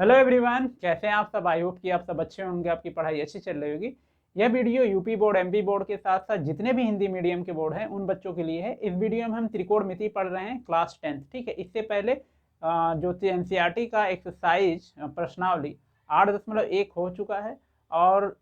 Hello everyone, कैसे हैं आप सब। आई होप कि आप सब अच्छे होंगे, आपकी पढ़ाई अच्छी चल रही होगी। यह video UP board, MP board के साथ साथ जितने भी हिंदी मीडियम के बोर्ड हैं उन बच्चों के लिए है। इस वीडियो में हम त्रिकोणमिति पढ़ रहे हैं क्लास 10th। ठीक है, इससे पहले जो एनसीईआरटी का एक्सरसाइज प्रश्नावली 8.1 हो चुका है, और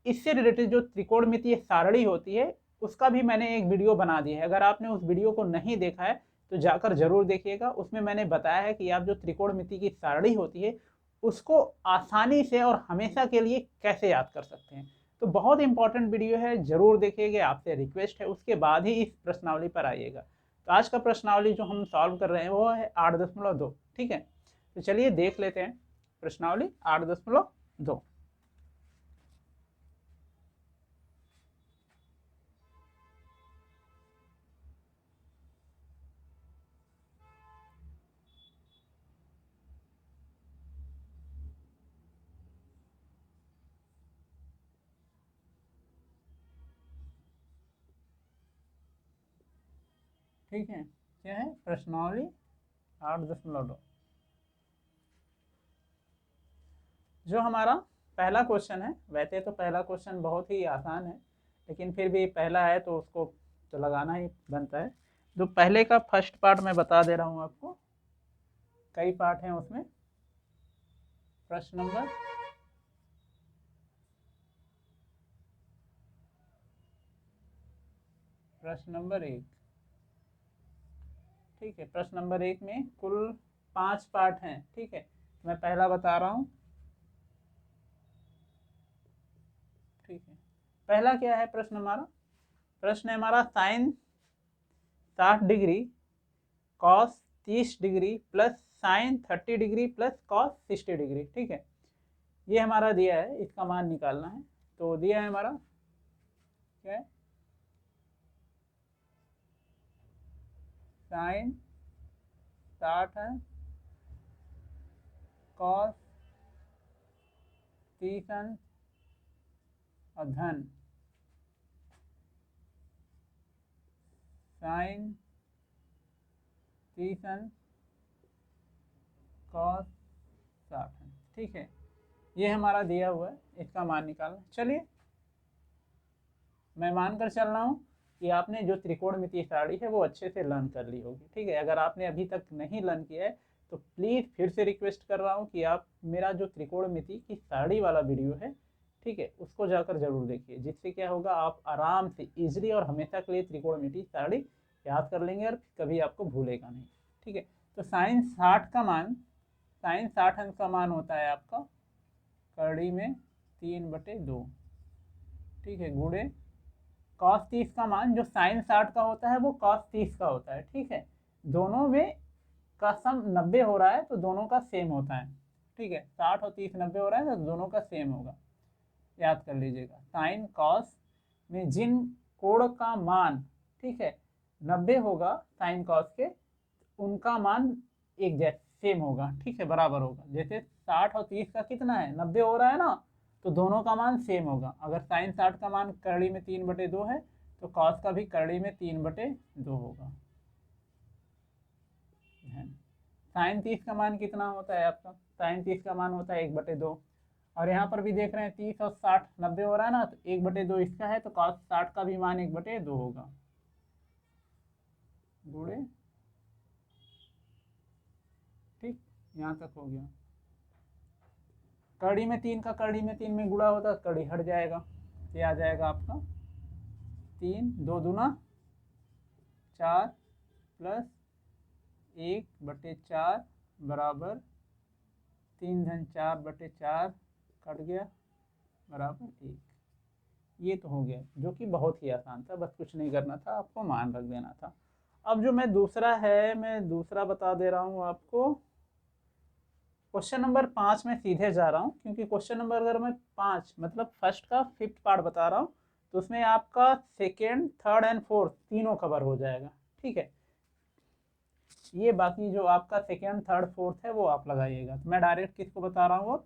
इससे रिलेटेड जो त्रिकोणमितीय सारणी होती है उसका भी मैंने एक वीडियो बना दिया है। अगर आपने उस वीडियो को नहीं देखा है तो जाकर जरूर देखिएगा। उसमें मैंने बताया है कि आप जो त्रिकोणमिति की सारणी होती है उसको आसानी से और हमेशा के लिए कैसे याद कर सकते हैं। तो बहुत इंपॉर्टेंट वीडियो है, जरूर देखिएगा, आपसे रिक्वेस्ट है। उसके बाद ही इस प्रश्नावली पर आइएगा। तो आज का प्रश्नावली जो हम सॉल्व कर रहे हैं वो है 8.2। ठीक है, तो चलिए देख लेते हैं प्रश्नावली 8.2। ठीक है, क्या है प्रश्नावली 8.2। जो हमारा पहला क्वेश्चन है, वैसे तो पहला क्वेश्चन बहुत ही आसान है, लेकिन फिर भी पहला है तो उसको तो लगाना ही बनता है। जो पहले का फर्स्ट पार्ट मैं बता दे रहा हूँ आपको, कई पार्ट हैं उसमें। प्रश्न नंबर प्रश्न नंबर 1। ठीक है, प्रश्न नंबर 1 में कुल 5 पार्ट हैं। ठीक है, मैं पहला बता रहा हूँ। ठीक है, पहला क्या है प्रश्न हमारा? प्रश्न है हमारा sine 60 degree cos 30 degree plus sine 30 degree plus cos 60 degree. ठीक है, ये हमारा दिया है, इसका मान निकालना है। तो दिया है हमारा क्या है, साइन 60 है, कॉस 30 और धन साइन 30 कॉस 60। ठीक है, ये हमारा दिया हुआ है, इसका मान निकालना। चलिए, मैं मानकर चल रहा हूँ कि आपने जो त्रिकोणमितीय सारणी है वो अच्छे से लर्न कर ली होगी। ठीक है, अगर आपने अभी तक नहीं लर्न किया है तो प्लीज़ फिर से रिक्वेस्ट कर रहा हूँ कि आप मेरा जो त्रिकोणमिति की सारणी वाला वीडियो है, ठीक है, उसको जाकर जरूर देखिए। जिससे क्या होगा, आप आराम से इजीली और हमेशा के लिए त्रिकोणमिति सारणी याद कर लेंगे और कभी आपको भूलेगा नहीं। ठीक है, तो साइन 60 का मान, साइन 60 अंश का मान होता है आपका कड़ी में 3/2। ठीक है, गुणे कॉस 30 का मान, जो साइन 60 का होता है वो कॉस 30 का होता है। ठीक है, दोनों में का सम 90 हो रहा है तो दोनों का सेम होता है। ठीक है, 60 और 30 90 हो रहा है तो दोनों का सेम होगा, याद कर लीजिएगा। साइन कॉस में जिन कोण का मान, ठीक है, 90 होगा साइन कॉस के, उनका मान एक जैसे सेम होगा। ठीक है, बराबर होगा। जैसे 60 और 30 का कितना है, 90 हो रहा है ना, तो दोनों का मान सेम होगा। अगर साइन 60 का मान करड़ी में 3/2 है तो कॉस का भी करड़ी में 3/2 होगा। साइन 30 का मान कितना होता है आपका? साइन 30 का मान होता है 1/2। और यहाँ पर भी देख रहे हैं 30 और 60 90 हो रहा है ना, तो 1/2 इसका है तो कॉस 60 का भी मान 1/2 होगा। गुणे, ठीक, यहाँ तक हो गया। कड़ी में 3 का कड़ी में 3 में गुणा होता है, कड़ी हट जाएगा, ये आ जाएगा आपका 3 2 दूना 4 प्लस 1/4 बराबर 3 धन 4/4 कट गया बराबर 1। ये तो हो गया, जो कि बहुत ही आसान था, बस कुछ नहीं करना था, आपको मान रख देना था। अब जो मैं दूसरा है, मैं दूसरा बता दे रहा हूँ आपको। क्वेश्चन नंबर 5 में सीधे जा रहा हूँ, क्योंकि क्वेश्चन नंबर अगर मैं 5 मतलब फर्स्ट का 5th पार्ट बता रहा हूँ तो उसमें आपका सेकेंड, थर्ड एंड फोर्थ तीनों कवर हो जाएगा। ठीक है, ये बाकी जो आपका सेकेंड, थर्ड, फोर्थ है वो आप लगाइएगा। तो मैं डायरेक्ट किसको बता रहा हूँ,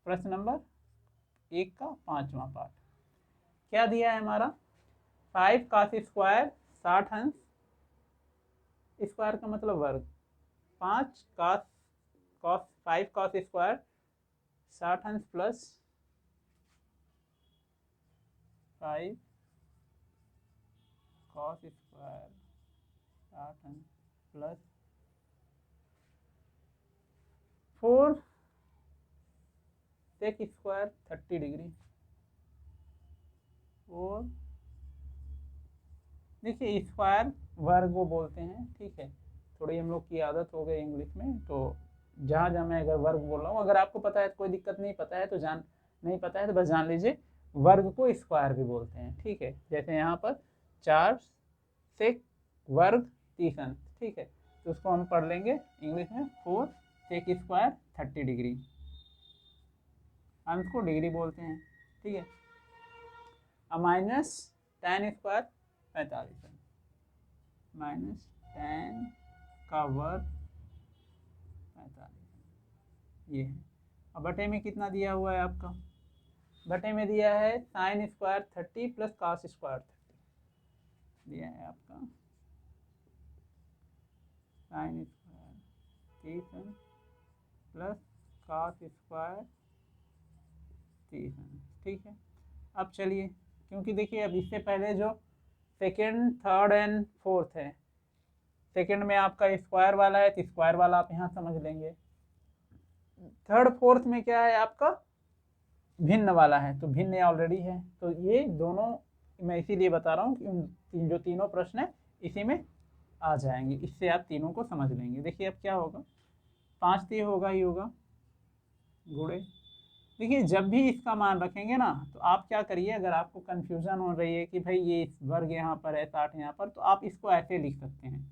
प्रश्न नंबर 1 का 5वां पार्ट। क्या दिया है हमारा, 5 cos स्क्वायर 60 अंश, स्क्वायर का मतलब वर्ग, 5 cos 5 cos स्क्वायर 60 अंश प्लस 5 cos स्क्वायर 60 अंश प्लस 4 sec स्क्वायर 30 डिग्री। और देखिए स्क्वायर वर्ग वो बोलते हैं, ठीक है, थोड़ी हम लोग की आदत हो गई इंग्लिश में, तो जहाँ जहाँ मैं अगर वर्ग बोल रहा हूँ, अगर आपको पता है तो कोई दिक्कत नहीं, पता है तो नहीं पता है तो बस जान लीजिए वर्ग को स्क्वायर भी बोलते हैं, ठीक है। जैसे यहाँ पर 4 सेक वर्ग 30 अंश, ठीक है, तो उसको हम पढ़ लेंगे इंग्लिश में 4 सेक स्क्वायर 30 डिग्री। अंश को डिग्री बोलते हैं, ठीक है। माइनस tan स्क्वायर 45 अंश, माइनस tan का वर्ग 45, ये है। अब बटे में कितना दिया हुआ है आपका, बटे में दिया है sin square 30 plus cos square 30 दिया है आपका, sin square 30 plus cos square 30, ठीक है। अब चलिए, क्योंकि देखिए अब इससे पहले जो सेकेंड थर्ड एंड फोर्थ है, सेकेंड में आपका स्क्वायर वाला है तो स्क्वायर वाला आप यहाँ समझ लेंगे, थर्ड फोर्थ में क्या है आपका भिन्न वाला है, तो भिन्न ऑलरेडी है, तो ये दोनों मैं इसीलिए बता रहा हूँ कि जो तीनों प्रश्न है इसी में आ जाएंगे, इससे आप तीनों को समझ लेंगे। देखिए अब क्या होगा, 5 तो होगा ही होगा गुणे, देखिए जब भी इसका मान रखेंगे ना तो आप क्या करिए, अगर आपको कन्फ्यूज़न हो रही है कि भाई ये वर्ग यहाँ पर है 60 यहाँ पर, तो आप इसको ऐसे लिख सकते हैं,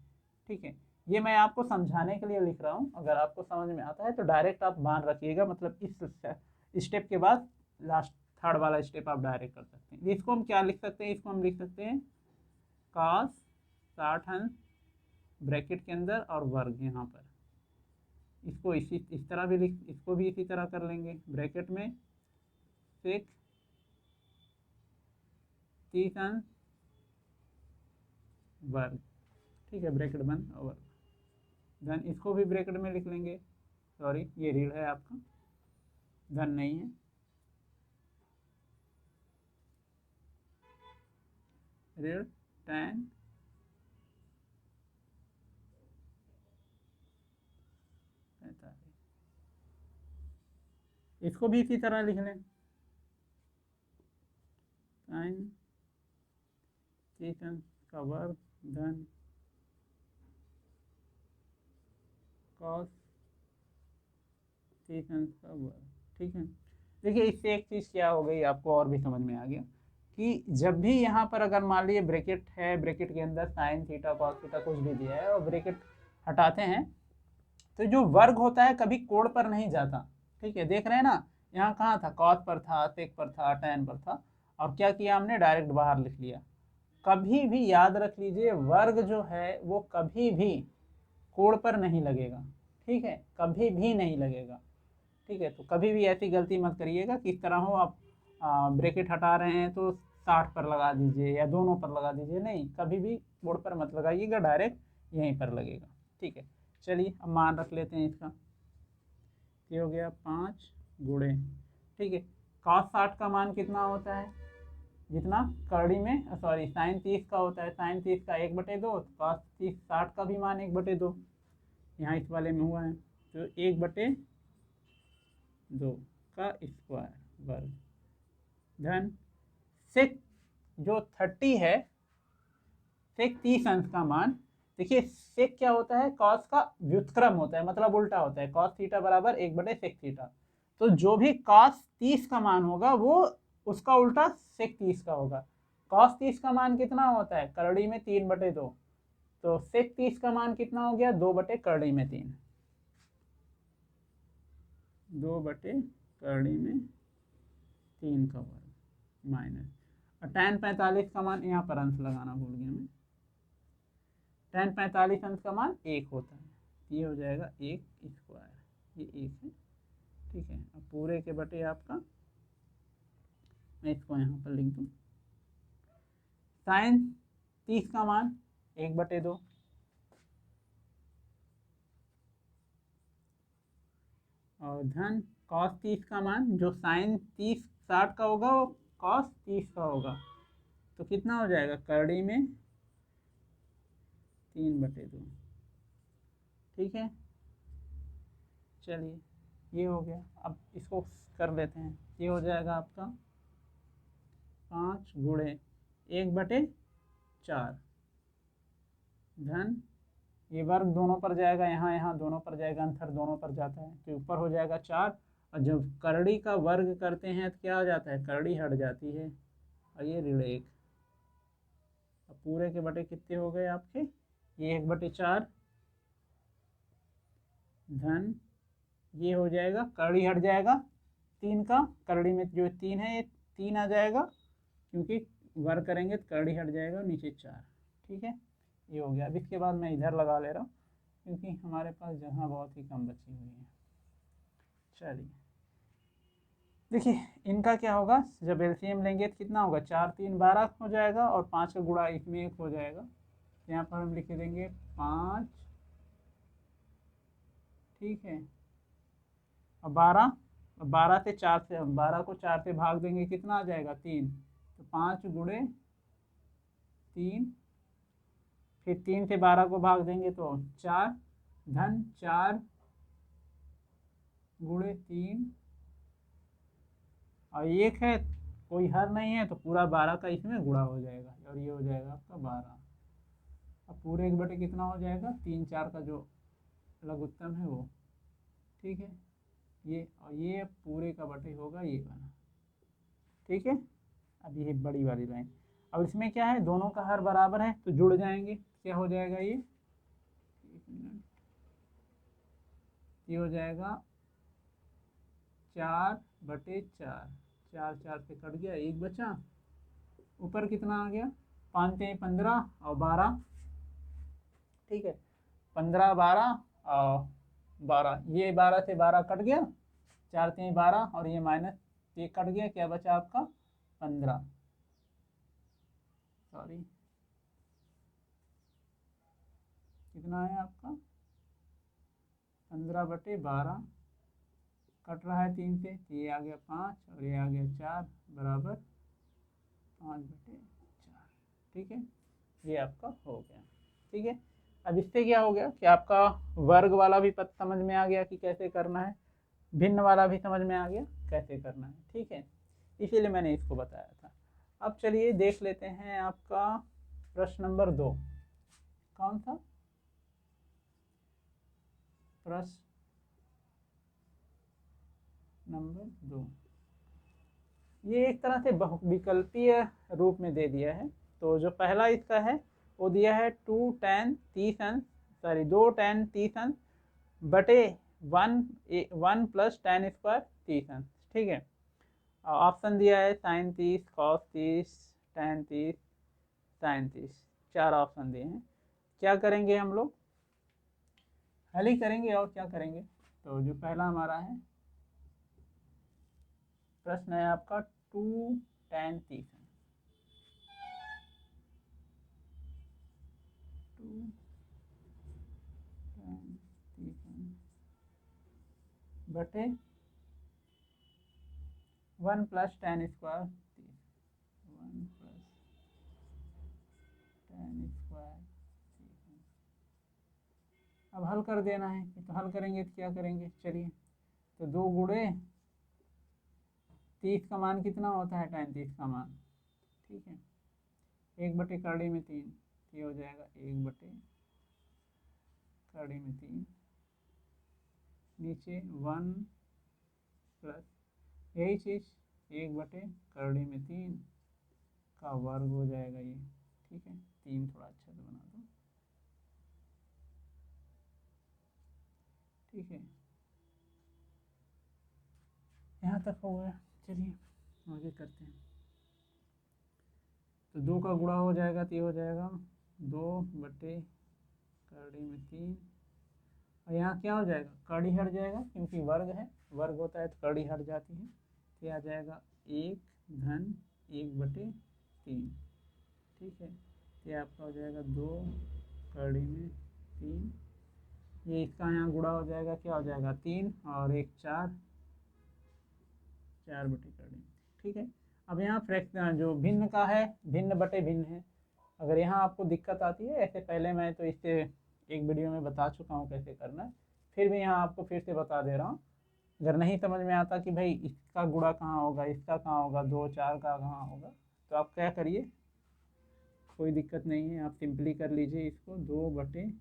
ठीक है। ये मैं आपको समझाने के लिए लिख रहा हूँ, अगर आपको समझ में आता है तो डायरेक्ट आप मान रखिएगा, मतलब इस स्टेप के बाद लास्ट थर्ड वाला स्टेप आप डायरेक्ट कर सकते हैं। इसको हम क्या लिख सकते हैं, इसको हम लिख सकते हैं cos 60 अंश ब्रैकेट के अंदर और वर्ग यहाँ पर, इसको इस तरह भी इसको भी इसी तरह कर लेंगे, ब्रैकेट में सेक 30 अंश वर्ग, ठीक है, ब्रैकेट बंद और वर्ग, धन इसको भी ब्रैकेट में लिख लेंगे, सॉरी ये ऋण है आपका, धन नहीं है, ऋण tan इसको भी इसी तरह लिख लें, sin 30 अंश का वर्ग धन cos 30 अंश का वर्ग, ठीक है। देखिए इससे एक चीज़ क्या हो गई आपको और भी समझ में आ गया कि जब भी यहाँ पर अगर मान लीजिए ब्रैकेट है, ब्रैकेट के अंदर साइन थीटा कॉस थीटा कुछ भी दिया है और ब्रैकेट हटाते हैं, तो जो वर्ग होता है कभी कोण पर नहीं जाता, ठीक है, देख रहे हैं ना, यहाँ कहाँ था, कॉस पर था, सेक पर था, टैन पर था, और क्या किया हमने, डायरेक्ट बाहर लिख लिया। कभी भी याद रख लीजिए वर्ग जो है वो कभी भी कोण पर नहीं लगेगा, ठीक है, कभी भी नहीं लगेगा, ठीक है। तो कभी भी ऐसी गलती मत करिएगा कि इस तरह हो आप ब्रैकेट हटा रहे हैं तो 60 पर लगा दीजिए या दोनों पर लगा दीजिए, नहीं, कभी भी बोर्ड पर मत लगाइएगा, डायरेक्ट यहीं पर लगेगा, ठीक है। चलिए अब मान रख लेते हैं इसका, ये हो गया 5 गुणे, ठीक है, cos 60 का मान कितना होता है, जितना करड़ी में सॉरी साइन 30 का होता है, साइन 30 का 1/2, cos 30 60 का भी मान 1/2 यहाँ इस वाले में हुआ है, तो 1/2 का स्क्वायर वर्ग धन सेक जो 30 है, सेक 30 अंश का मान, देखिए सेक क्या होता है, कॉस का व्युत्क्रम होता है, मतलब उल्टा होता है, कॉस थीटा बराबर 1/सेक थीटा, तो जो भी कॉस 30 का मान होगा वो उसका उल्टा सेक 30 का होगा। कॉस 30 का मान कितना होता है, करड़ी में 3/2, तो सेक 30 का मान कितना हो गया, 2/करड़ी में 3, 2/करड़ी में 3 का वर्ग माइनस, और tan 45 का मान, यहाँ पर अंश लगाना भूल गया मैं, tan 45 अंश का मान 1 होता है, ये हो जाएगा 1 स्क्वायर, ये 1 है, ठीक है। अब पूरे के बटे आपका, मैं इसको यहाँ पर लिख दूँ, साइन 30 का मान 1/2 और धन कॉस 30 का मान जो साइन 60 का होगा वो कॉस 30 का होगा, तो कितना हो जाएगा करड़ी में 3/2। ठीक है, चलिए ये हो गया। अब इसको कर लेते हैं, ये हो जाएगा आपका 5 गुणे 1/4 धन, ये वर्ग दोनों पर जाएगा, यहाँ यहाँ दोनों पर जाएगा, अंतर दोनों पर जाता है तो ऊपर हो जाएगा 4। और जब करड़ी का वर्ग करते हैं तो क्या हो जाता है, करड़ी हट जाती है और ये ऋण 1। अब पूरे के बटे कितने हो गए आपके, ये 1/4 धन, ये हो जाएगा करड़ी हट जाएगा 3 का, करड़ी में जो 3 है ये 3 आ जाएगा क्योंकि वर्ग करेंगे तो करड़ी हट जाएगा, नीचे 4। ठीक है, ये हो गया। अब इसके बाद मैं इधर लगा ले रहा हूँ क्योंकि हमारे पास जगह बहुत ही कम बची हुई है। चलिए देखिए इनका क्या होगा, जब एलसीएम लेंगे तो कितना होगा, 4 3 12 हो जाएगा और 5 का गुणा इसमें 1 हो जाएगा। यहाँ पर हम लिख देंगे 5, ठीक है, और 12, 12 से 4 से, 12 को 4 से भाग देंगे कितना आ जाएगा 3, तो 5 गुणे 3, फिर 3 से 12 को भाग देंगे तो 4 धन 4 गुणे 3 और 1 है, कोई हर नहीं है तो पूरा 12 का इसमें गुणा हो जाएगा और ये हो जाएगा आपका 12। अब पूरे के बटे कितना हो जाएगा, 3 4 का जो लघुत्तम है वो, ठीक है, ये और ये पूरे का बटे होगा ये वाला। ठीक है, अब ये बड़ी वाली लाइन, अब इसमें क्या है, दोनों का हर बराबर है तो जुड़ जाएंगे, क्या हो जाएगा ये, 1 मिनट, ये हो जाएगा 4/4, 4 4 से कट गया, 1 बचा, ऊपर कितना आ गया, 5 3 15 और 12, ठीक है, 15 12 और 12, ये 12 से 12 कट गया, 4 3 12 और ये माइनस 1 कट गया, क्या बचा आपका 15, सॉरी कितना है आपका 15/12, कट रहा है 3 से, ये आ गया 5 और ये आ गया 4 बराबर 5/4। ठीक है, ये आपका हो गया। ठीक है, अब इससे क्या हो गया कि आपका वर्ग वाला भी पद समझ में आ गया कि कैसे करना है, भिन्न वाला भी समझ में आ गया कैसे करना है। ठीक है, इसीलिए मैंने इसको बताया था। अब चलिए देख लेते हैं आपका प्रश्न नंबर 2, कौन सा प्रश्न नंबर 2, ये एक तरह से बहुविकल्पीय रूप में दे दिया है। तो जो पहला इसका है वो दिया है 2 tan 30 अंश, सॉरी 2 tan 30 अंश बटे 1 प्लस tan स्क्वायर 30 अंश। ठीक है, ऑप्शन दिया है sin 30, cos 30, tan 30, sin 30, 4 option दिए हैं। क्या करेंगे हम लोग, हल ही करेंगे और क्या करेंगे। तो जो पहला हमारा है प्रश्न है आपका 2 tan 30 बटे 1 plus tan square 1 plus tan square. अब हल कर देना है, तो हल करेंगे तो क्या करेंगे, चलिए तो 2 गुणे 30 का मान कितना होता है tan 30 का मान, ठीक है, 1/3 में 3, ये हो जाएगा 1/3 में 3, नीचे 1 प्लस यही चीज़ 1/3 में 3 का वर्ग हो जाएगा ये। ठीक है, 3 थोड़ा अच्छा से बना दो, ठीक है, यहाँ तक हो गया। चलिए आगे करते हैं, तो 2 का गुणा हो जाएगा तो ये हो जाएगा 2/3 में 3, और यहाँ क्या हो जाएगा, कड़ी हट जाएगा क्योंकि वर्ग है, वर्ग होता है तो कड़ी हट जाती है, तो आ जाएगा 1 धन 1/3। ठीक है, ये आपका हो जाएगा 2 में 3, ये इसका यहाँ गुणा हो जाएगा, क्या हो जाएगा 3 और 1 4, 4/3। ठीक है। अब यहाँ फ्रैक्शन जो भिन्न का है, भिन्न बटे भिन्न है। अगर यहाँ आपको दिक्कत आती है, ऐसे पहले मैं तो इससे एक वीडियो में बता चुका हूँ कैसे करना है, फिर भी यहाँ आपको फिर से बता दे रहा हूँ। अगर नहीं समझ में आता कि भाई इसका गुणा कहाँ होगा, इसका कहाँ होगा, 2 4 का कहाँ होगा, तो आप क्या करिए, कोई दिक्कत नहीं है, आप सिंपली कर लीजिए इसको 2/3।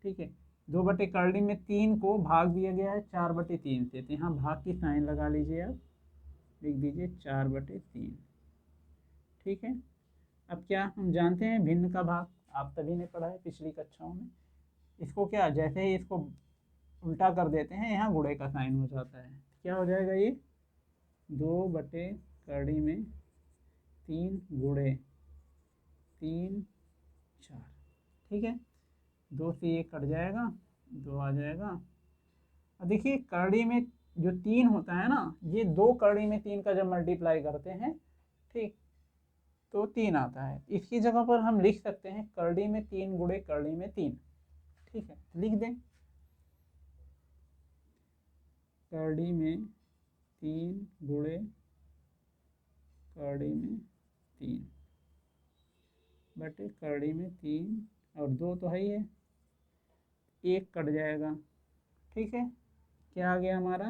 ठीक है। 2/3 को भाग दिया गया है 4/3 से, तो यहाँ भाग की साइन लगा लीजिए, आप लिख दीजिए 4/3। ठीक है। अब क्या हम जानते हैं भिन्न का भाग, आप सभी ने पढ़ा है पिछली कक्षाओं में। इसको क्या, जैसे ही इसको उल्टा कर देते हैं, यहाँ गुणे का साइन हो जाता है, क्या हो जाएगा ये 2/3 गुणे 3 4। ठीक है। 2 से ये कट जाएगा, 2 आ जाएगा। अब देखिए करड़ी में जो 3 होता है ना, ये 2 करड़ी में 3 का जब मल्टीप्लाई करते हैं, ठीक, तो 3 आता है। इसकी जगह पर हम लिख सकते हैं करड़ी में 3 गुणे करड़ी में 3। ठीक है, लिख दें करड़ी में 3 गुणे करड़ी में 3 बटे करड़ी में 3, और 2 तो है ही है, 1 कट जाएगा। ठीक है। क्या आ गया हमारा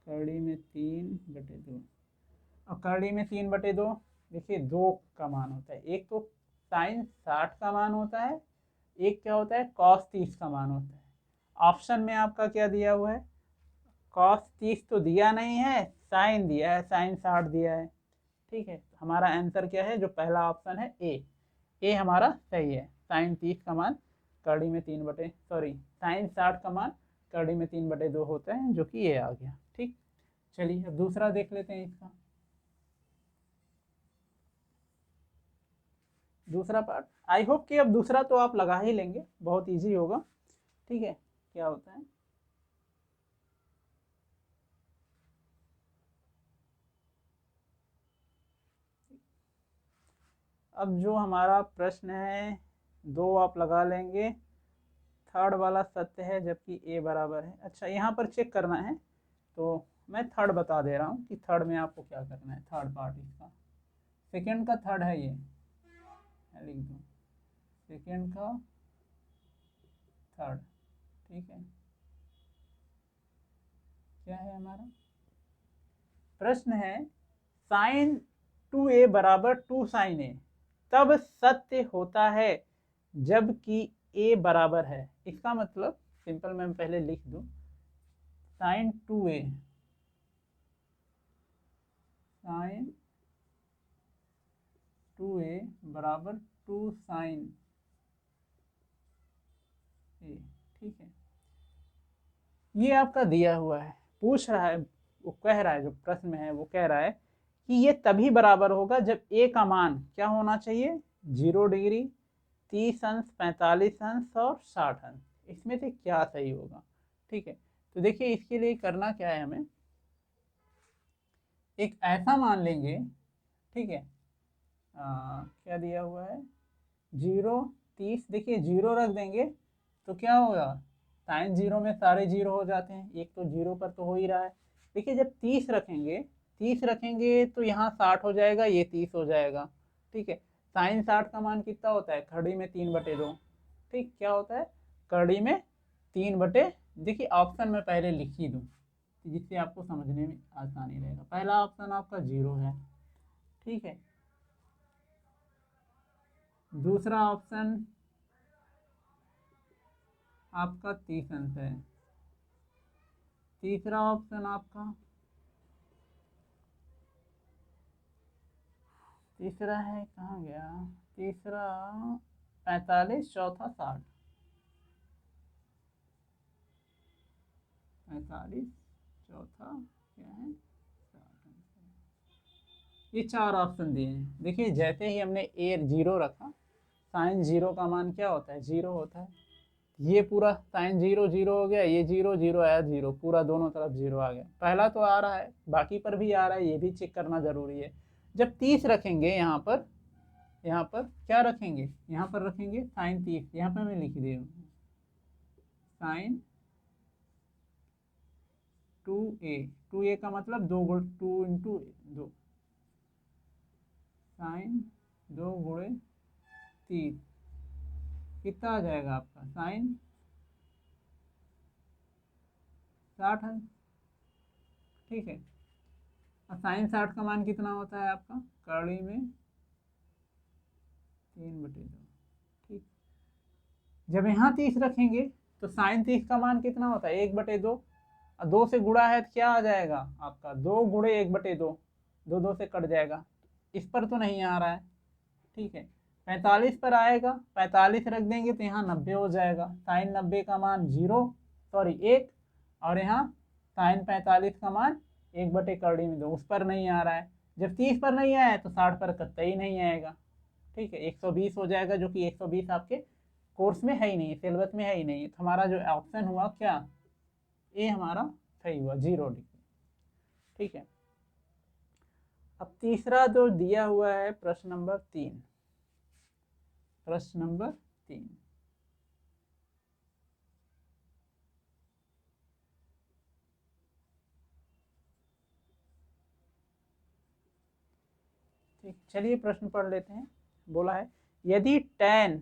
करड़ी में 3/2। और करड़ी में 3/2, देखिए 2 का मान होता है, एक तो साइन 60 का मान होता है, एक क्या होता है cos 30 का मान होता है। ऑप्शन में आपका क्या दिया हुआ है, cos 30 तो दिया नहीं है, साइन दिया है, साइन 60 दिया है। ठीक है, हमारा आंसर क्या है, जो पहला ऑप्शन है ए हमारा सही है। साइन 30 का मान करड़ी में 3/, साइन 60 का मान करड़ी में 3/2 होता है, जो कि ये आ गया। ठीक, चलिए अब दूसरा देख लेते हैं इसका। दूसरा पार्ट, आई होप कि अब दूसरा तो आप लगा ही लेंगे, बहुत इजी होगा। ठीक है, क्या होता है, अब जो हमारा प्रश्न है 2 आप लगा लेंगे, थर्ड वाला सत्य है जबकि ए बराबर है। अच्छा, यहाँ पर चेक करना है, तो मैं थर्ड बता दे रहा हूँ कि थर्ड में आपको क्या करना है। थर्ड पार्ट इसका, सेकेंड का थर्ड है, ये लिख दो सेकेंड का थर्ड। ठीक है, क्या है हमारा प्रश्न है, साइन 2a बराबर 2 साइन ए तब सत्य होता है जबकि a बराबर है। इसका मतलब सिंपल मैं पहले लिख दूं, साइन 2a बराबर 2 साइन ए। ठीक है, ये आपका दिया हुआ है, पूछ रहा है, वो कह रहा है, जो प्रश्न में है वो कह रहा है कि ये तभी बराबर होगा जब ए का मान क्या होना चाहिए, 0 डिग्री, 30 अंश, 45 अंश और 60 अंश। इसमें से क्या सही होगा। ठीक है, तो देखिए इसके लिए करना क्या है, हमें एक ऐसा मान लेंगे। ठीक है, क्या दिया हुआ है 0 30, देखिए 0 रख देंगे तो क्या होगा, साइन 0 में सारे 0 हो जाते हैं, एक तो 0 पर तो हो ही रहा है। देखिए जब 30 रखेंगे तो यहाँ 60 हो जाएगा, ये 30 हो जाएगा। ठीक है, साइन 60 का मान कितना होता है, खड़ी में 3/2। ठीक, क्या होता है कड़ी में 3/, देखिए ऑप्शन में पहले लिख ही दूँ जिससे आपको समझने में आसानी रहेगा। पहला ऑप्शन आपका 0 है। ठीक है, दूसरा ऑप्शन आपका 30 अंश है। तीसरा ऑप्शन आपका, तीसरा है कहाँ गया, तीसरा 45, चौथा 60, 45, चौथा क्या है 60। ये 4 ऑप्शन दिए हैं। देखिए जैसे ही हमने ए 0 रखा, साइन 0 का मान क्या होता है, 0 होता है। ये पूरा साइन 0 0 हो गया, ये 0 0 आया, 0 पूरा दोनों तरफ 0 आ गया। पहला तो आ रहा है, बाकी पर भी आ रहा है, ये भी चेक करना जरूरी है। जब 30 रखेंगे यहाँ पर क्या रखेंगे, यहाँ पर रखेंगे साइन 30, यहाँ पर मैं लिख दे रहा हूँ साइन 2a का मतलब 2 इंटू 2 साइन 2 गुणे 30 कितना आ जाएगा आपका साइन 60 है। ठीक है, और साइन 60 का मान कितना होता है आपका कड़ी में 3/2। ठीक, जब यहाँ 30 रखेंगे तो साइन 30 का मान कितना होता है 1/2, और 2 से गुणा है तो क्या आ जाएगा आपका 2 गुणे 1/2, 2 से कट जाएगा, इस पर तो नहीं आ रहा है। ठीक है, 45 पर आएगा, 45 रख देंगे तो यहाँ 90 हो जाएगा, साइन 90 का मान 1, और यहाँ साइन 45 का मान 1/2 उस पर नहीं आ रहा है। जब 30 पर नहीं आया तो 60 पर कतई नहीं आएगा। ठीक है, 120 हो जाएगा, जो कि 120 आपके कोर्स में है ही नहीं, सिलेबस में है ही नहीं, तो हमारा जो ऑप्शन हुआ क्या ए हमारा सही हुआ 0 डिग्री। ठीक है, अब तीसरा जो दिया हुआ है प्रश्न नंबर 3, ठीक, चलिए प्रश्न पढ़ लेते हैं। बोला है यदि tan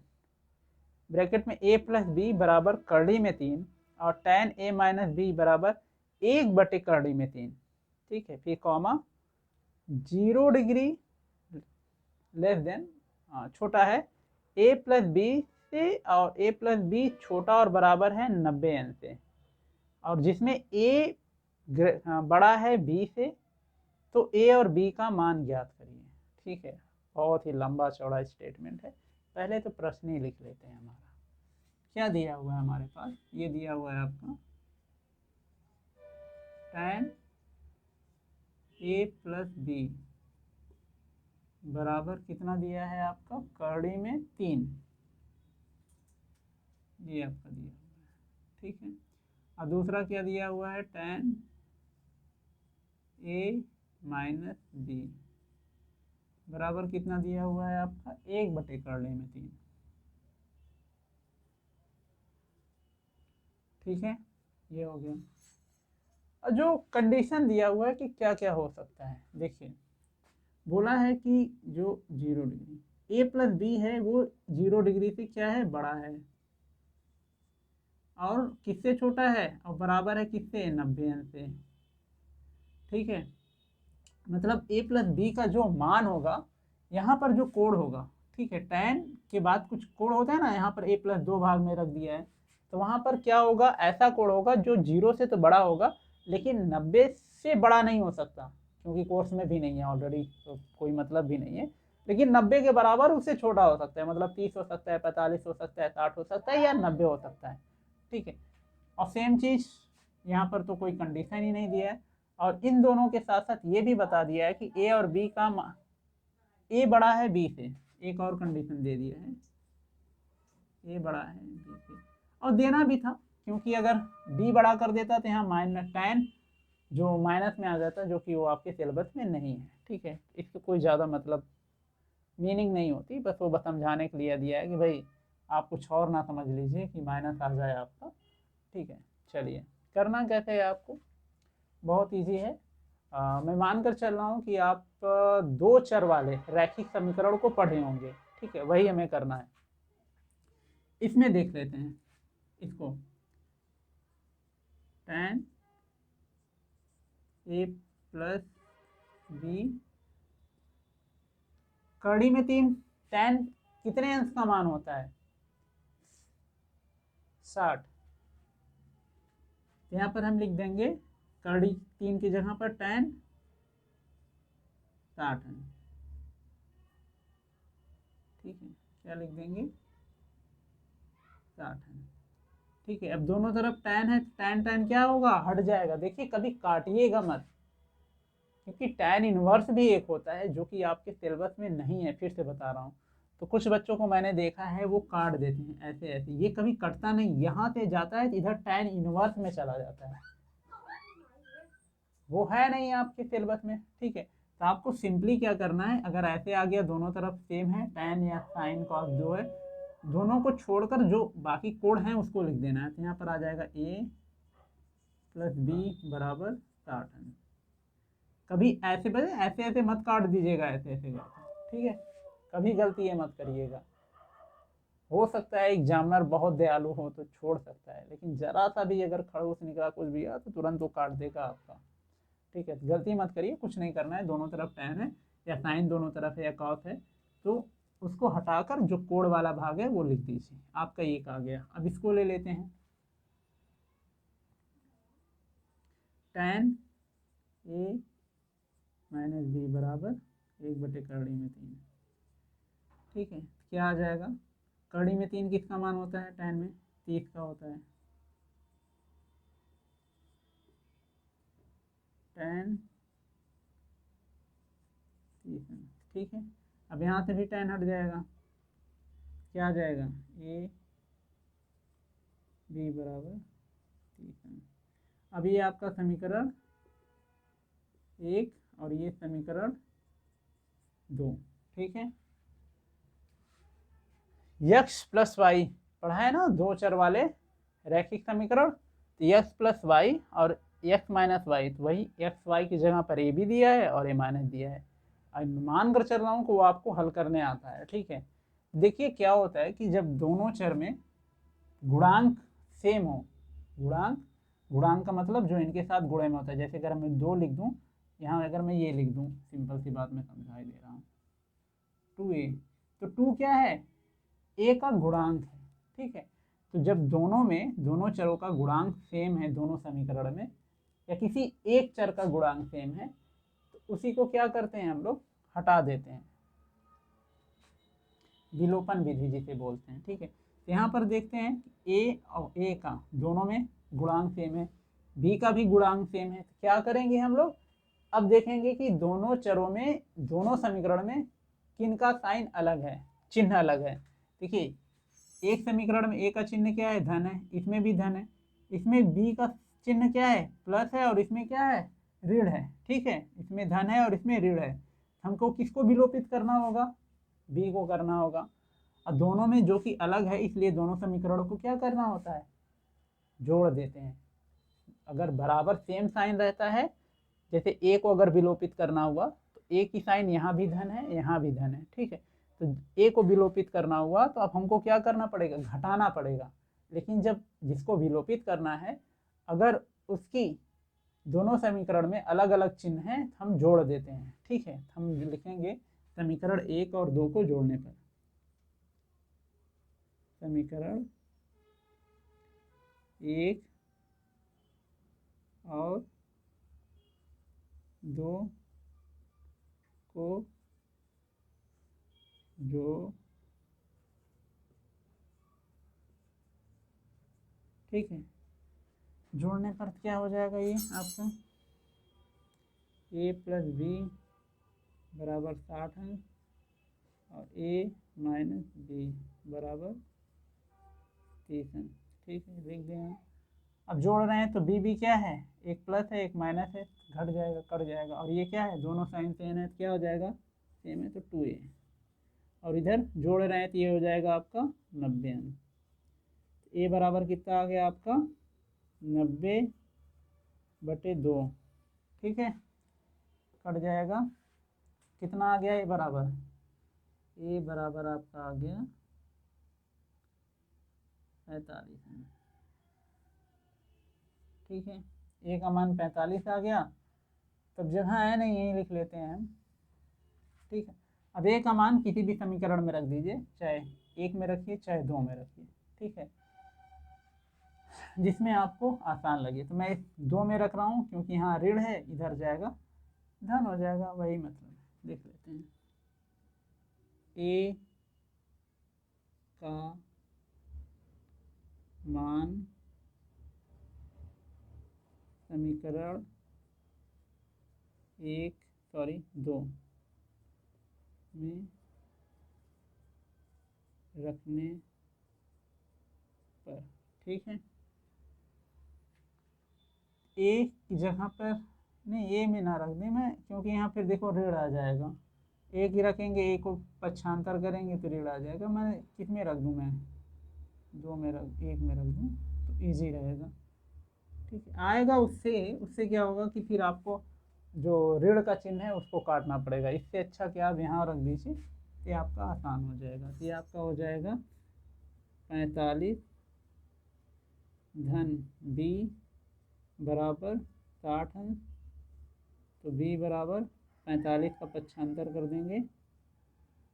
ब्रैकेट में a प्लस बी बराबर करड़ी में 3 और tan a माइनस बी बराबर 1/3। ठीक है, फिर कॉमा 0 डिग्री लेस देन छोटा है a प्लस बी से, और a प्लस बी छोटा और बराबर है 90 n से, और जिसमें a बड़ा है b से, तो a और b का मान ज्ञात करिए। ठीक है, बहुत ही लंबा चौड़ा स्टेटमेंट है, पहले तो प्रश्न ही लिख लेते हैं। हमारा क्या दिया हुआ है हमारे पास, ये दिया हुआ है आपका tan a प्लस बी बराबर कितना दिया है आपका करड़ी में 3, ये आपका दिया हुआ है। ठीक है, और दूसरा क्या दिया हुआ है tan a माइनस बी बराबर कितना दिया हुआ है आपका 1/3। ठीक है, ये हो गया। और जो कंडीशन दिया हुआ है कि क्या क्या हो सकता है, देखिए बोला है कि जो 0 डिग्री a प्लस बी है वो 0 डिग्री से क्या है बड़ा है, और किससे छोटा है और बराबर है किससे 90 n से। ठीक है, मतलब a प्लस बी का जो मान होगा, यहाँ पर जो कोड होगा, ठीक है, tan के बाद कुछ कोड होता है ना, यहाँ पर a प्लस 2 भाग में रख दिया है, तो वहाँ पर क्या होगा ऐसा कोड होगा जो 0 से तो बड़ा होगा, लेकिन 90 से बड़ा नहीं हो सकता, क्योंकि कोर्स में भी नहीं है ऑलरेडी, तो कोई मतलब भी नहीं है, लेकिन 90 के बराबर उससे छोटा हो सकता है, मतलब 30 हो सकता है, 45 हो सकता है, 60 हो सकता है, या 90 हो सकता है। ठीक है, और सेम चीज़ यहाँ पर तो कोई कंडीशन ही नहीं दिया है, और इन दोनों के साथ साथ ये भी बता दिया है कि ए और बी का ए बड़ा है बी से, एक और कंडीशन दे दिया है ए बड़ा है बी से, और देना भी था, क्योंकि अगर बी बड़ा कर देता तो यहाँ माइनस tan जो माइनस में आ जाता, जो कि वो आपके सिलेबस में नहीं है। ठीक है, इसको कोई ज़्यादा मतलब मीनिंग नहीं होती, बस वो बस समझाने के लिए दिया है कि भाई आप कुछ और ना समझ लीजिए कि माइनस आ जाए आपका। ठीक है, चलिए करना कैसे है आपको, बहुत इजी है। मैं मानकर चल रहा हूँ कि आप 2 चर वाले रैखिक समीकरण को पढ़े होंगे। ठीक है, वही हमें करना है। इसमें देख लेते हैं इसको, tan a प्लस बी कड़ी में 3, tan कितने अंश का मान होता है 60, यहाँ पर हम लिख देंगे कड़ी 3 की जगह पर tan 60 है। ठीक है, क्या लिख देंगे 60 है। ठीक है, अब दोनों तरफ tan है, tan क्या होगा हट जाएगा। देखिए कभी काटिएगा मत, क्योंकि tan इनवर्स भी एक होता है जो कि आपके सिलेबस में नहीं है, फिर से बता रहा हूँ। तो कुछ बच्चों को मैंने देखा है वो काट देते हैं ऐसे ऐसे, ये कभी कटता नहीं, यहाँ से जाता है इधर tan इनवर्स में चला जाता है, वो है नहीं आपके सिलेबस में। ठीक है, तो आपको सिंपली क्या करना है, अगर ऐसे आ गया दोनों तरफ सेम है tan या sin cos जो है, दोनों को छोड़कर जो बाकी कोड हैं उसको लिख देना है। तो यहाँ पर आ जाएगा a प्लस बी बराबर 60। कभी ऐसे बजे ऐसे ऐसे मत काट दीजिएगा, ऐसे ऐसे करके, ठीक है, कभी गलती ये मत करिएगा। हो सकता है एग्जामिनर बहुत दयालु हो तो छोड़ सकता है, लेकिन जरा सा भी अगर खड़ूस निकला कुछ भी आ तो तुरंत वो काट देगा आपका, ठीक है। गलती मत करिए, कुछ नहीं करना है, दोनों तरफ tan है या साइन दोनों तरफ है या cos है, तो उसको हटाकर जो कोण वाला भाग है वो लिख दीजिए, आपका एक आ गया। अब इसको ले लेते हैं, tan a माइनस बी बराबर 1/3 में 3, ठीक है। क्या आ जाएगा, कड़ी में 3 किसका मान होता है, tan में 30 का होता है, tan 30, ठीक है। अब यहाँ से भी tan हट जाएगा, क्या आ जाएगा, a b बराबर 30। अब ये आपका समीकरण 1 और ये समीकरण 2, ठीक है। x प्लस वाई पढ़ा है ना, दो चर वाले रैखिक समीकरण, तो x प्लस वाई और x माइनस वाई, तो वही x वाई की जगह पर a भी दिया है और a माइनस दिया है। अब मान कर चल रहा हूँ कि वो आपको हल करने आता है, ठीक है। देखिए क्या होता है कि जब दोनों चर में गुणांक सेम हो, गुणांक का मतलब जो इनके साथ गुणे में होता है, जैसे अगर मैं 2 लिख दूँ, यहाँ अगर मैं ये लिख दूँ, सिंपल सी बात मैं समझा दे रहा हूँ, 2a, तो 2 क्या है, a का गुणांक है, ठीक है। तो जब दोनों चरों का गुणांक सेम है दोनों समीकरण में, या किसी एक चर का गुणांक सेम है, तो उसी को क्या करते हैं हम लोग, हटा देते हैं, विलोपन विधि जिसे बोलते हैं, ठीक है। तो यहाँ पर देखते हैं a और a का दोनों में गुणांक सेम है, b का भी गुणांक सेम है, तो क्या करेंगे हम लोग, अब देखेंगे कि दोनों चरों में, दोनों समीकरण में किनका साइन अलग है, चिन्ह अलग है। देखिए एक समीकरण में a का चिन्ह क्या है, धन है, इसमें भी धन है, इसमें b का चिन्ह क्या है, प्लस है, और इसमें क्या है, ऋण है, ठीक है। इसमें धन है और इसमें ऋण है, हमको किसको विलोपित करना होगा, b को करना होगा। और दोनों में जो कि अलग है, इसलिए दोनों समीकरणों को क्या करना होता है, जोड़ देते हैं। अगर बराबर सेम साइन रहता है, जैसे a को अगर विलोपित करना हुआ तो a की साइन यहाँ भी धन है, यहाँ भी धन है, ठीक है। तो a को विलोपित करना हुआ तो अब हमको क्या करना पड़ेगा, घटाना पड़ेगा। लेकिन जब जिसको विलोपित करना है, अगर उसकी दोनों समीकरण में अलग अलग चिन्ह हैं, हम जोड़ देते हैं, ठीक है। हम लिखेंगे समीकरण 1 और 2 को जोड़ने पर, समीकरण 1 और 2 को जो, ठीक है, जोड़ने पर क्या हो जाएगा, ये आपका a प्लस बी बराबर 60 है और a माइनस बी बराबर 30 है, ठीक है, लिख दें। अब जोड़ रहे हैं तो b क्या है, एक प्लस है एक माइनस है, घट जाएगा कट जाएगा, और ये क्या है, दोनों साइन सेम है तो क्या हो जाएगा, सेम है तो 2a, और इधर जोड़ रहे हैं तो ये हो जाएगा आपका 90 अंक। a बराबर कितना आ गया आपका, 90/2, ठीक है, कट जाएगा, कितना आ गया, a बराबर आपका आ गया 45, ठीक है। a का मान 45 आ गया, तब जगह है नहीं यहीं लिख लेते हैं हम, ठीक है। अब a का मान किसी भी समीकरण में रख दीजिए, चाहे 1 में रखिए चाहे 2 में रखिए, ठीक है, जिसमें आपको आसान लगे। तो मैं 2 में रख रहा हूँ क्योंकि यहाँ ऋण है, इधर जाएगा धन हो जाएगा, वही मतलब है। देख लेते हैं, a का मान समीकरण 2 में रखने पर, ठीक है, a की जगह पर नहीं, a में ना रख दें मैं, क्योंकि यहाँ फिर देखो ऋण आ जाएगा, एक ही रखेंगे, a को पक्षांतर करेंगे तो ऋण आ जाएगा। मैं किस में रख दूँ, मैं 2 में रख, 1 में रख दूँ तो इजी रहेगा, ठीक है। ठीक है, आएगा उससे उससे क्या होगा कि फिर आपको जो ऋण का चिन्ह है उसको काटना पड़ेगा। इससे अच्छा कि आप यहाँ रख दीजिए, ये आपका आसान हो जाएगा। ये आपका हो जाएगा 45 धन बी बराबर 60 अंश। तो बी बराबर 45 का पक्षांतर कर देंगे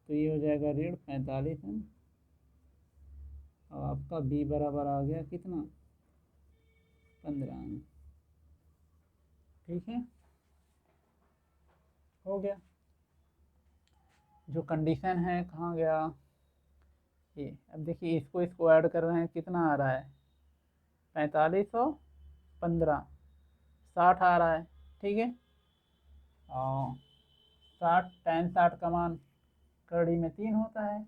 तो ये हो जाएगा ऋण 45 अंश। और आपका बी बराबर आ गया कितना, 15 अंश। ठीक है, हो गया। जो कंडीशन है कहाँ गया ये, अब देखिए इसको इसको ऐड कर रहे हैं, कितना आ रहा है 45 और 15, 60 आ रहा है। ठीक है, और 60 tan 60 का मान कड़ी में 3 होता है।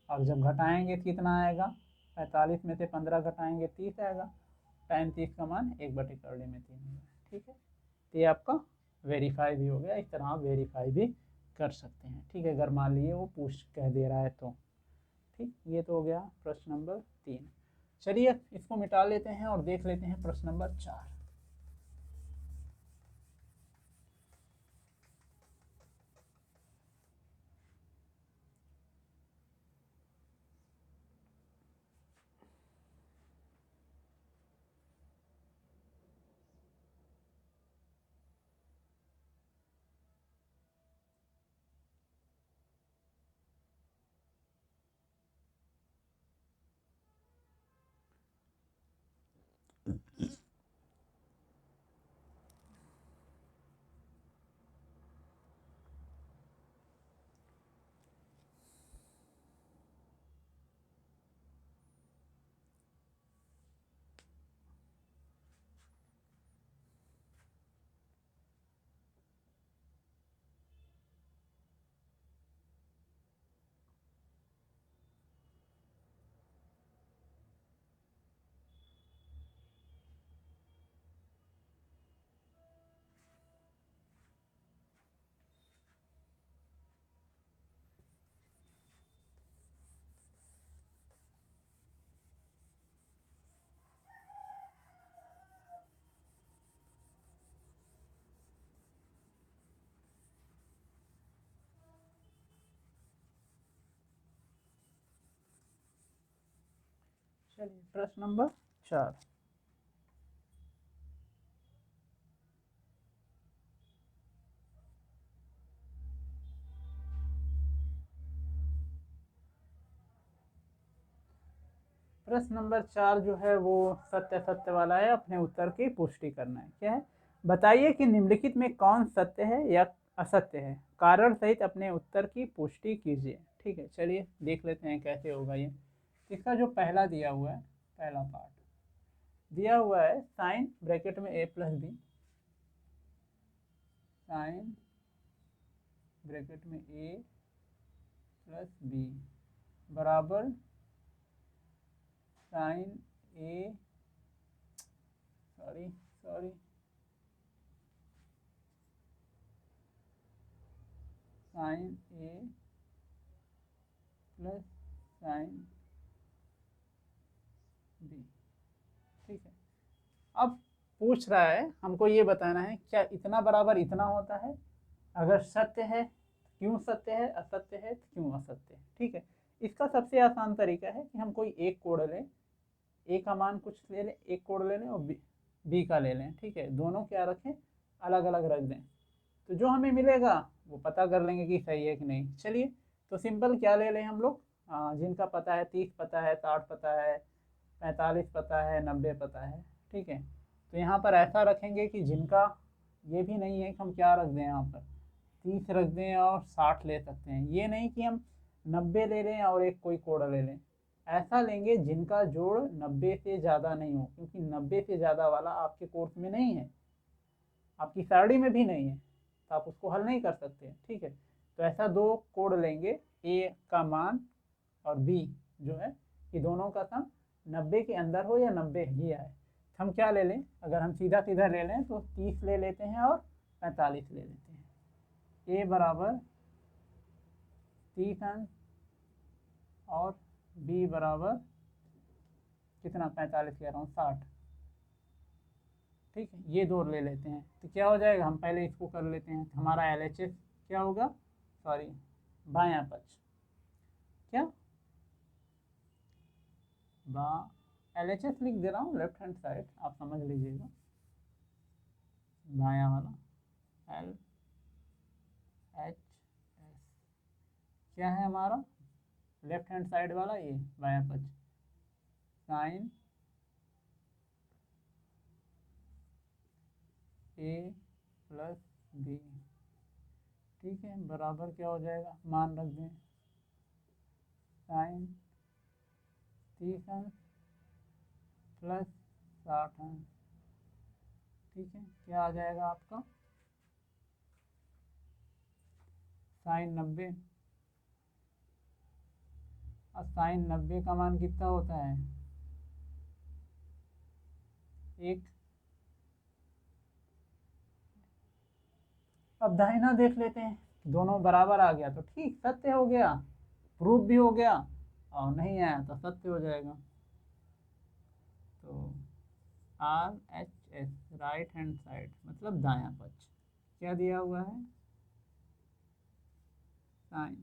और जब घटाएंगे तो कितना आएगा, 45 में से 15 घटाएंगे 30 आएगा। tan 30 का मान 1/3 में 3 होगा। ठीक है, तो ये आपका वेरीफाई भी हो गया। इस तरह आप वेरीफाई भी कर सकते हैं। ठीक है, अगर मान लीजिए वो पूछ कह दे रहा है तो। ठीक, ये तो हो गया प्रश्न नंबर 3। चलिए इसको मिटा लेते हैं और देख लेते हैं प्रश्न नंबर 4। चलिए प्रश्न नंबर 4। प्रश्न नंबर 4 जो है वो सत्य सत्य वाला है। अपने उत्तर की पुष्टि करना है। क्या है, बताइए कि निम्नलिखित में कौन सत्य है या असत्य है, कारण सहित अपने उत्तर की पुष्टि कीजिए। ठीक है, चलिए देख लेते हैं कैसे होगा ये। इसका जो पहला दिया हुआ है, पहला पार्ट दिया हुआ है साइन ब्रैकेट में a plus B, sine bracket में a प्लस बी बराबर sine A, sorry sine A plus sine B. ठीक है, अब पूछ रहा है हमको ये बताना है क्या इतना बराबर इतना होता है, अगर सत्य है क्यों सत्य है, असत्य है तो क्यों असत्य है। ठीक है, इसका सबसे आसान तरीका है कि हम कोई एक कोड लें, ए का मान कुछ ले लें, एक कोड ले लें और बी का ले लें। ठीक है, दोनों क्या रखें, अलग अलग रख दें, तो जो हमें मिलेगा वो पता कर लेंगे कि सही है कि नहीं। चलिए तो सिंपल क्या ले लें हम लोग, जिनका पता है 30 पता है, 60 पता है, 45 पता है, 90 पता है। ठीक है, तो यहाँ पर ऐसा रखेंगे कि जिनका ये भी नहीं है कि हम क्या रख दें, यहाँ पर 30 रख दें और 60 ले सकते हैं। ये नहीं कि हम 90 ले लें और एक कोई कोड ले लें, ऐसा लेंगे जिनका जोड़ 90 से ज़्यादा नहीं हो, क्योंकि 90 से ज़्यादा वाला आपके कोर्स में नहीं है, आपकी सारणी में भी नहीं है, तो आप उसको हल नहीं कर सकते। ठीक है, तो ऐसा दो कोड लेंगे, ए का मान और बी जो है, कि दोनों का सम 90 के अंदर हो या 90 ही आए। हम क्या ले लें, अगर हम सीधा सीधा ले लें तो 30 ले लेते हैं और 45 ले लेते हैं। ए बराबर 30 अंश और बी बराबर कितना, 45 कह रहा हूँ 60। ठीक है, ये दो ले लेते हैं तो क्या हो जाएगा, हम पहले इसको कर लेते हैं। तो हमारा LHS क्या होगा, सॉरी बायां पक्ष, क्या बा LHS लिख दे रहा हूँ, लेफ्ट हैंड साइड आप समझ लीजिएगा, बायां वाला LHS क्या है हमारा, लेफ्ट हैंड साइड वाला ये बायां पक्ष, साइन A प्लस B, ठीक है, बराबर क्या हो जाएगा, मान रख दें साइन 30 अंश प्लस 60 अंश, ठीक है, क्या आ जाएगा आपका साइन 90। और साइन 90 का मान कितना होता है, 1। अब दाहिना देख लेते हैं, दोनों बराबर आ गया तो ठीक, सत्य हो गया, प्रूफ भी हो गया, और नहीं आया तो सत्य हो जाएगा। तो RHS राइट हैंड साइड मतलब दायां पक्ष, क्या दिया हुआ है, साइन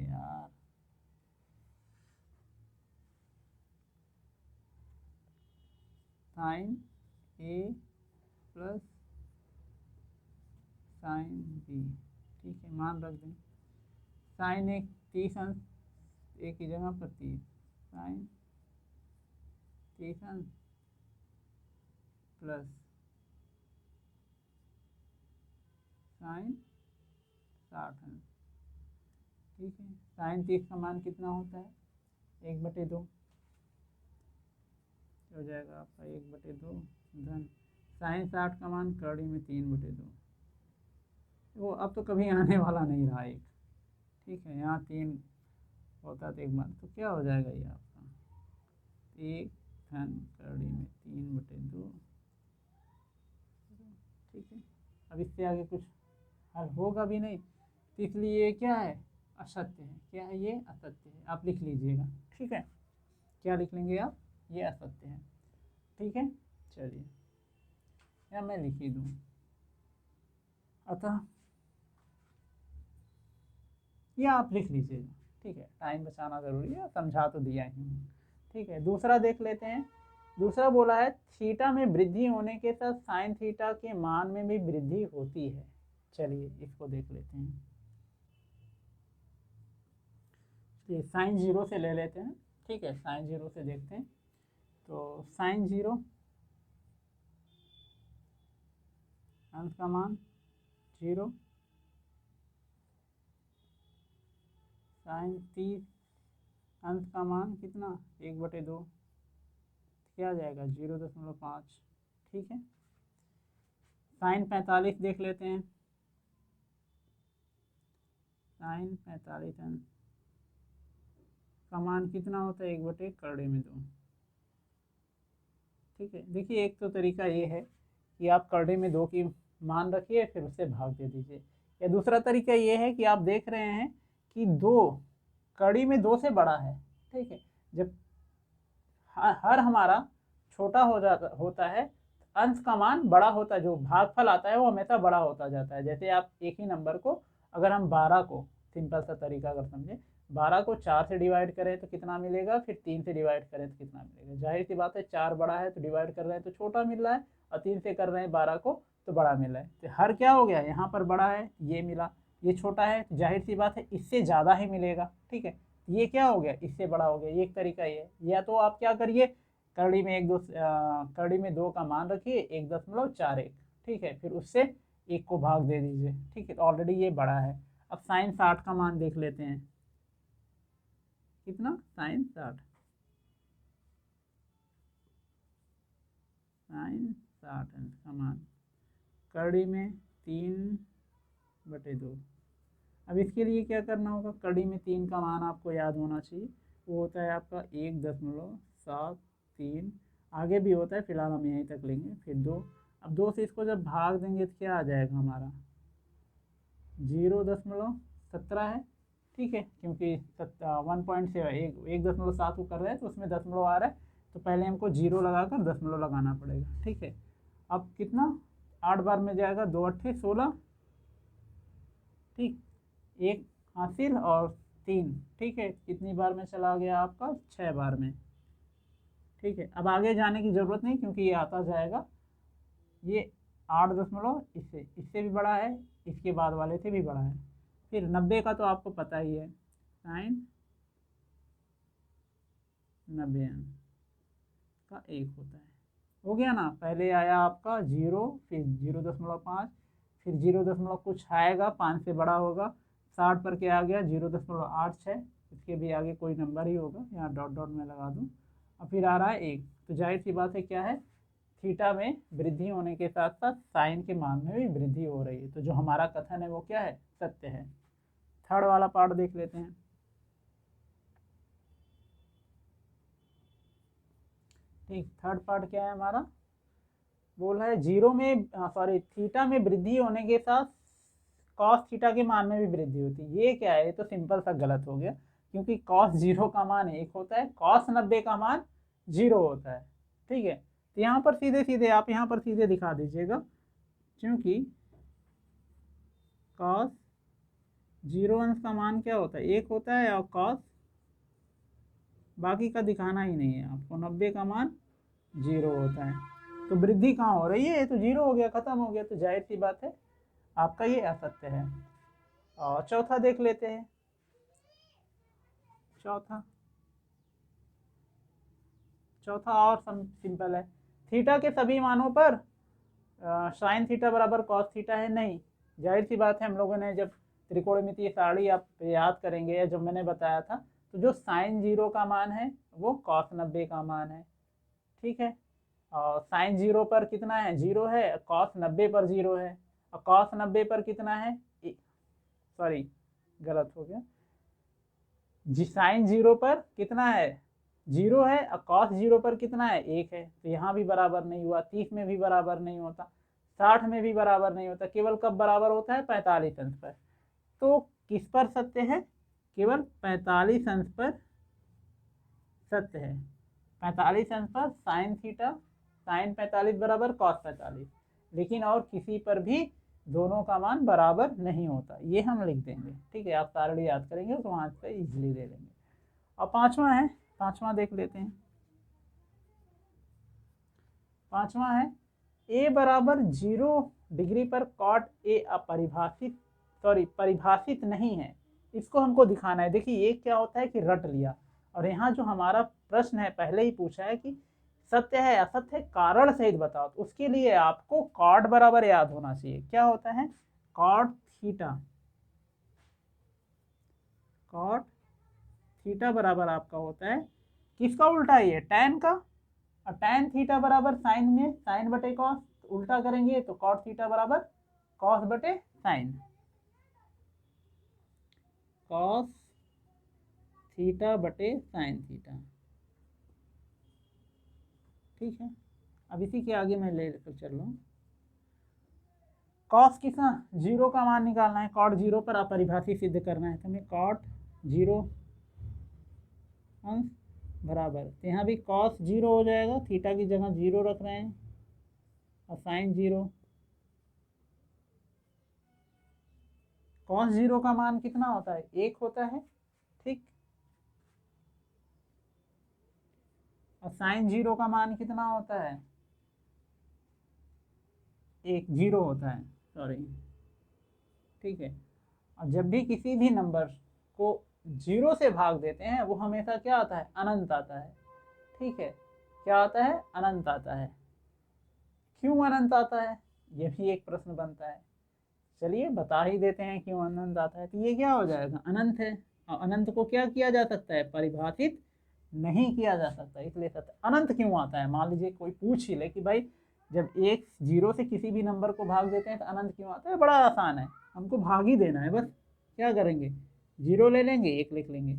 यार sine A plus sine B, ठीक है, मान रख दें साइन 30 अंश, एक ही जगह पर 30, साइन 30 अंश प्लस साइन 60 अंश, ठीक है। साइन 30 का मान कितना होता है, 1/2 हो जाएगा आपका, 1/2 धन साइन 60 का मान कड़ी में 3/2, वो अब तो कभी आने वाला नहीं रहा एक, ठीक है, यहाँ 3 होता तो एक बार, तो क्या हो जाएगा ये आपका 1 धन कड़ी में 3/2, ठीक है। अब इससे आगे कुछ हल होगा भी नहीं, तो इसलिए ये क्या है, असत्य है, क्या है ये, असत्य है, आप लिख लीजिएगा, ठीक है, क्या लिख लेंगे आप, ये असत्य है, ठीक है। चलिए या मैं लिख ही दूँ, अतः ये आप लिख लीजिएगा, ठीक है, टाइम बचाना ज़रूरी है, समझा तो दिया ही, ठीक है। दूसरा देख लेते हैं, दूसरा बोला है थीटा में वृद्धि होने के साथ साइन थीटा के मान में भी वृद्धि होती है। चलिए इसको देख लेते हैं, ये साइन 0 से ले लेते हैं, ठीक है, साइन 0 से देखते हैं। तो साइन 0 अंश का मान 0, साइन 30 अंश का मान कितना, 1/2, क्या आ जाएगा 0.5, ठीक है। साइन 45 देख लेते हैं, साइन 45 अंश का मान कितना होता है, 1/2, ठीक है। देखिए एक तो तरीका ये है कि आप करड़े में 2 की मान रखिए, फिर उससे भाग दे दीजिए, या दूसरा तरीका ये है कि आप देख रहे हैं कि 2 कड़ी में 2 से बड़ा है, ठीक है, जब हर हमारा छोटा होता है, अंश का मान बड़ा होता है, जो भागफल आता है वो हमेशा बड़ा होता जाता है। जैसे आप एक ही नंबर को, अगर हम 12 को, सिंपल सा तरीका अगर समझे, 12 को 4 से डिवाइड करें तो कितना मिलेगा, फिर 3 से डिवाइड करें तो कितना मिलेगा, जाहिर सी बात है 4 बड़ा है तो डिवाइड कर रहे हैं तो छोटा मिल रहा है, और 3 से कर रहे हैं 12 को तो बड़ा मिल रहा है। तो हर क्या हो गया, यहाँ पर बड़ा है ये मिला, ये छोटा है तो जाहिर सी बात है इससे ज़्यादा ही मिलेगा, ठीक है। ये क्या हो गया, इससे बड़ा हो गया, ये एक तरीका ये है। या तो आप क्या करिए, करड़ी में 2 का मान रखिए 1.41, ठीक है, फिर उससे 1 को भाग दे दीजिए, ठीक है, तो ऑलरेडी ये बड़ा है। अब साइन 60 का मान देख लेते हैं, कितना, साइन 60, साइन 60 अंश का मान कड़ी में 3/2। अब इसके लिए क्या करना होगा, कड़ी में 3 का मान आपको याद होना चाहिए, वो होता है आपका 1.73, आगे भी होता है, फिलहाल हम यहीं तक लेंगे, फिर 2। अब 2 से इसको जब भाग देंगे तो क्या आ जाएगा हमारा, 0.17 है, ठीक है, क्योंकि 1.7 1.7 को कर रहे हैं तो उसमें दशमलव आ रहा है, तो पहले हमको 0 लगाकर दशमलव लगाना पड़ेगा, ठीक है। अब कितना 8 बार में जाएगा, 2 अट्ठे 16, ठीक, 1 हासिल और 3, ठीक है, कितनी बार में चला गया आपका 6 बार में, ठीक है। अब आगे जाने की ज़रूरत नहीं क्योंकि ये आता जाएगा, ये 8 दशमलव इससे भी बड़ा है, इसके बाद वाले से भी बड़ा है। फिर 90 का तो आपको पता ही है, साइन 90 का 1 होता है। हो गया ना, पहले आया आपका 0, फिर 0.5, फिर 0. कुछ आएगा 5 से बड़ा होगा, 60 पर क्या आ गया 0.86, इसके भी आगे कोई नंबर ही होगा, यहाँ डॉट डॉट में लगा दूँ। और फिर आ रहा है 1, तो जाहिर सी बात है क्या है, थीटा में वृद्धि होने के साथ साथ साइन के मान में भी वृद्धि हो रही है, तो जो हमारा कथन है वो क्या है, सत्य है। थर्ड वाला पार्ट देख लेते हैं। ठीक, थर्ड पार्ट क्या है हमारा, बोल रहा है थीटा में वृद्धि होने के साथ कॉस थीटा के मान में भी वृद्धि होती है। ये क्या है, ये तो सिंपल सा गलत हो गया, क्योंकि कॉस 0 का मान 1 होता है, कॉस 90 का मान 0 होता है, ठीक है। तो यहाँ पर सीधे सीधे आप यहाँ पर सीधे दिखा दीजिएगा, क्योंकि कॉस 0 अंश का मान क्या होता है, 1 होता है, और कॉस बाकी का दिखाना ही नहीं है आपको, 90 का मान 0 होता है। तो वृद्धि कहाँ हो रही है, ये तो 0 हो गया, खत्म हो गया, तो जाहिर सी बात है आपका ये असत्य है। और चौथा देख लेते हैं। चौथा और सिंपल है, थीटा के सभी मानों पर साइन थीटा बराबर कॉस थीटा है, नहीं। जाहिर सी बात है, हम लोगों ने जब त्रिकोणमितीय सारणी आप याद करेंगे, या जब मैंने बताया था, तो जो साइन 0 का मान है वो कॉस 90 का मान है, ठीक है। और साइन 0 पर कितना है, 0 है, कॉस 90 पर 0 है, और कॉस 90 पर कितना है, सॉरी गलत हो गया जी, साइन 0 पर कितना है, 0 है, और कॉस 0 पर कितना है, 1 है, तो यहाँ भी बराबर नहीं हुआ, 30 में भी बराबर नहीं होता, 60 में भी बराबर नहीं होता, केवल कब बराबर होता है, 45 अंश पर। तो किस पर सत्य है, केवल 45 अंश पर सत्य है, 45 अंश पर साइन थीटा, साइन 45 बराबर कॉस 45, लेकिन और किसी पर भी दोनों का मान बराबर नहीं होता, ये हम लिख देंगे, ठीक है। आप सारणी याद करेंगे तो वहाँ पे इजीली ले लेंगे। और पांचवा देख लेते हैं। पांचवा है a बराबर 0 डिग्री पर कॉट ए परिभाषित नहीं है, इसको हमको दिखाना है। देखिए ये क्या होता है कि रट लिया, और यहाँ जो हमारा प्रश्न है पहले ही पूछा है कि सत्य है असत्य है, कारण सहित बताओ, तो उसके लिए आपको कॉट बराबर याद होना चाहिए। क्या होता है, कॉट थीटा बराबर आपका होता है किसका उल्टा, ये टैन का, और टैन थीटा बराबर साइन में साइन बटे कॉस, उल्टा करेंगे तो कॉट थीटा बराबर कॉस बटे साइन, कॉस थीटा बटे साइन थीटा, ठीक है। अब इसी के आगे मैं ले कर चल रहा हूँ, कॉस कितना 0 का मान निकालना है, कॉट 0 पर अपरिभाषित सिद्ध करना है, तो हमें कॉट 0 अंश बराबर, तो यहाँ भी कॉस 0 हो जाएगा, थीटा की जगह 0 रख रहे हैं, और साइन 0, कॉस 0 का मान कितना होता है, 1 होता है, ठीक, और साइन 0 का मान कितना होता है, 0 होता है, सॉरी, ठीक है। और जब भी किसी भी नंबर को 0 से भाग देते हैं वो हमेशा क्या आता है, अनंत आता है, ठीक है। क्या आता है, अनंत आता है। क्यों अनंत आता है, ये भी एक प्रश्न बनता है, चलिए बता ही देते हैं क्यों अनंत आता है। तो ये क्या हो जाएगा, अनंत है, और अनंत को क्या किया जा सकता है, परिभाषित नहीं किया जा सकता, इसलिए सत्य। अनंत क्यों आता है, मान लीजिए कोई पूछ ही ले कि भाई जब 0 से किसी भी नंबर को भाग देते हैं तो अनंत क्यों आता है, बड़ा आसान है, हमको भाग ही देना है बस। क्या करेंगे, 0 ले लेंगे, 1 लिख लेंगे।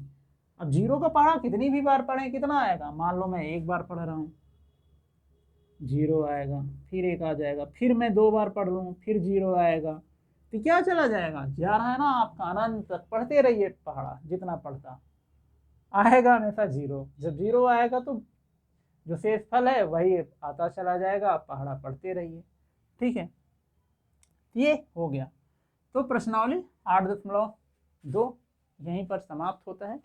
अब 0 का पढ़ा कितनी भी बार पढ़ें कितना आएगा, मान लो मैं 1 बार पढ़ रहा हूँ 0 आएगा, फिर 1 आ जाएगा, फिर मैं 2 बार पढ़ लूँ फिर 0 आएगा, तो क्या चला जाएगा, जा रहा है ना आपका अनंत तक, पढ़ते रहिए, पढ़ा जितना पढ़ता आएगा हमेशा 0। जब 0 आएगा तो जो शेष फल है वही आता चला जाएगा, आप पहाड़ा पढ़ते रहिए। ठीक है, ये हो गया। तो प्रश्नावली 8.2 यहीं पर समाप्त होता है।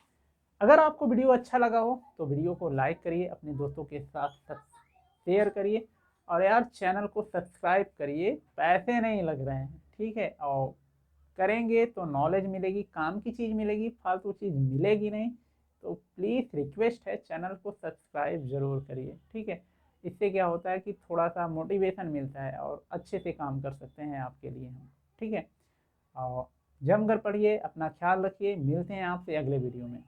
अगर आपको वीडियो अच्छा लगा हो तो वीडियो को लाइक करिए, अपने दोस्तों के साथ शेयर करिए, और यार चैनल को सब्सक्राइब करिए, पैसे नहीं लग रहे हैं। ठीक है, और करेंगे तो नॉलेज मिलेगी, काम की चीज़ मिलेगी, फालतू चीज़ मिलेगी नहीं। तो प्लीज़ रिक्वेस्ट है, चैनल को सब्सक्राइब ज़रूर करिए। ठीक है, इससे क्या होता है कि थोड़ा सा मोटिवेशन मिलता है और अच्छे से काम कर सकते हैं आपके लिए हम। ठीक है, और जमकर पढ़िए, अपना ख्याल रखिए, मिलते हैं आपसे अगले वीडियो में।